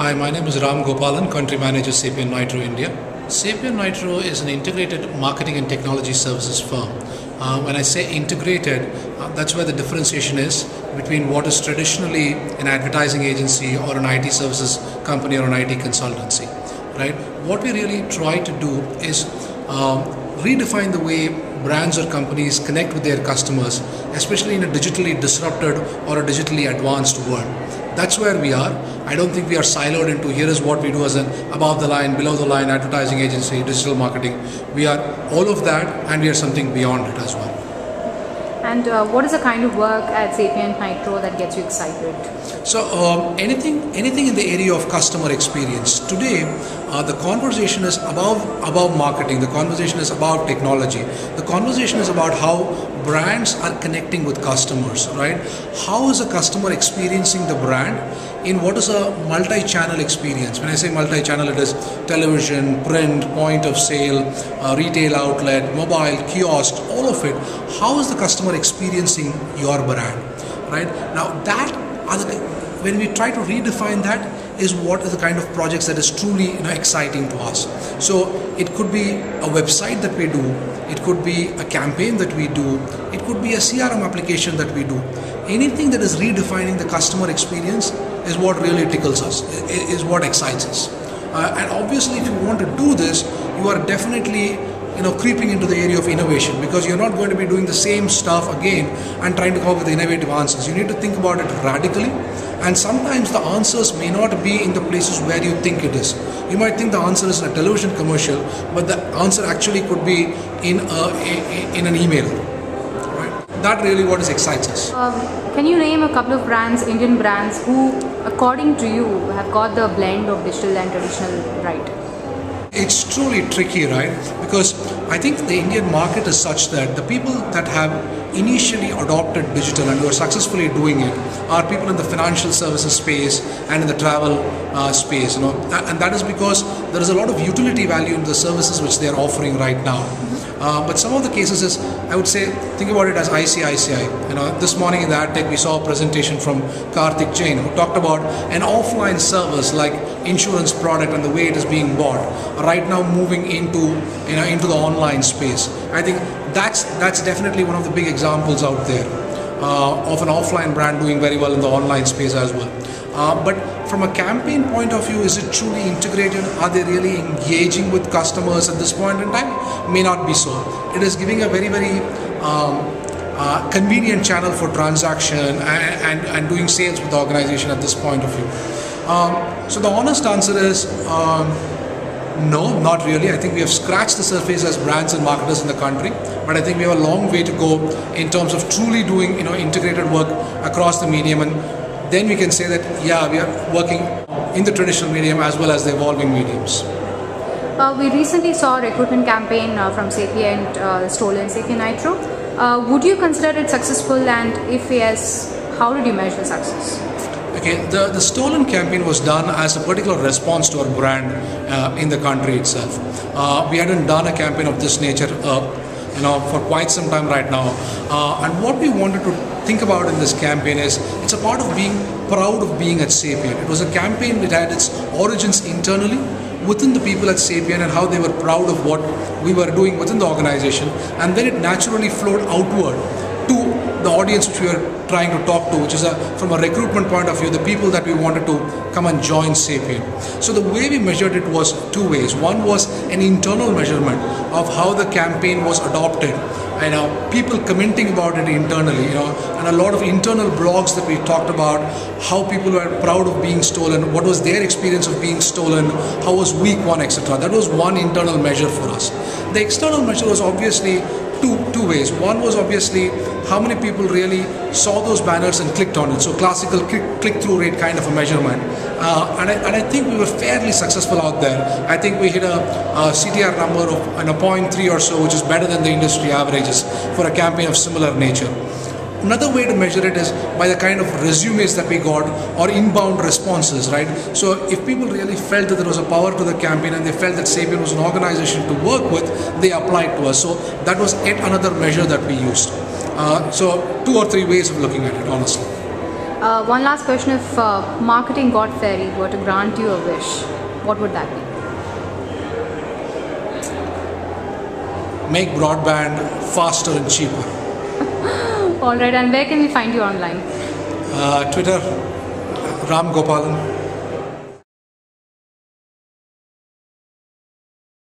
Hi, my name is Ram Gopalan, Country Manager, SapientNitro India. SapientNitro is an integrated marketing and technology services firm. When I say integrated, that's where the differentiation is between what is traditionally an advertising agency or an IT services company or an IT consultancy. Right? What we really try to do is redefine the way brands or companies connect with their customers, especially in a digitally disrupted or a digitally advanced world. That's where we are. I don't think we are siloed into here is what we do as an above the line, below the line advertising agency, digital marketing. We are all of that, and we are something beyond it as well. And what is the kind of work at SapientNitro that gets you excited? So anything in the area of customer experience. Today, the conversation is above marketing. The conversation is about technology. The conversation is about how brands are connecting with customers, right? How is a customer experiencing the brand in what is a multi-channel experience? When I say multi-channel, it is television, print, point of sale, retail outlet, mobile, kiosk, all of it. How is the customer experiencing your brand, right? Now when we try to redefine that, is what is the kind of projects that is truly exciting to us. So it could be a website that we do, it could be a campaign that we do, it could be a CRM application that we do. Anything that is redefining the customer experience is what really tickles us, is what excites us. And obviously, if you want to do this, you are definitely creeping into the area of innovation, because you're not going to be doing the same stuff again and trying to come up with innovative answers. You need to think about it radically, and sometimes the answers may not be in the places where you think it is. You might think the answer is in a television commercial, but the answer actually could be in an email. Right? That really what excites us. Can you name a couple of brands, Indian brands, who, according to you, have got the blend of digital and traditional right? It's truly tricky, right? Because I think the Indian market is such that the people that have initially adopted digital and who are successfully doing it are people in the financial services space and in the travel space, and that is because there is a lot of utility value in the services which they are offering right now. But some of the cases is, I would say, think about it as ICICI. This morning in the AdTech we saw a presentation from Karthik Jain who talked about an offline service like insurance product and the way it is being bought right now moving into the online space. I think that's definitely one of the big examples out there of an offline brand doing very well in the online space as well. But from a campaign point of view, is it truly integrated? Are they really engaging with customers at this point in time? May not be so. It is giving a very, very convenient channel for transaction and doing sales with the organization at this point of view. So the honest answer is no, not really. I think we have scratched the surface as brands and marketers in the country, but I think we have a long way to go in terms of truly doing integrated work across the medium, and then we can say that yeah, we are working in the traditional medium as well as the evolving mediums. We recently saw a recruitment campaign from Sapient, stolen SapientNitro. Would you consider it successful, and if yes, how did you measure success? Okay, the stolen campaign was done as a particular response to our brand in the country itself. We hadn't done a campaign of this nature for quite some time right now, and what we wanted to think about in this campaign is it's a part of being proud of being at Sapient. It was a campaign that had its origins internally within the people at Sapient and how they were proud of what we were doing within the organization, and then it naturally flowed outward to the audience which we were trying to talk to, which is from a recruitment point of view, the people that we wanted to come and join Sapient. So the way we measured it was two ways. One was an internal measurement of how the campaign was adopted, people commenting about it internally, and a lot of internal blogs that we talked about how people were proud of being stolen, what was their experience of being stolen, how was week one, etc. That was one internal measure for us. The external measure was obviously two ways. One was obviously how many people really saw those banners and clicked on it. So classical click-through rate kind of a measurement. And I think we were fairly successful out there. I think we hit a CTR number of 0.3 or so, which is better than the industry averages for a campaign of similar nature. Another way to measure it is by the kind of resumes that we got or inbound responses, right? So if people really felt that there was a power to the campaign and they felt that Sapient was an organization to work with, they applied to us. So that was yet another measure that we used. So 2 or 3 ways of looking at it, honestly. One last question: if marketing god fairy were to grant you a wish, what would that be? Make broadband faster and cheaper. All right, and where can we find you online? Twitter, Ram Gopalan.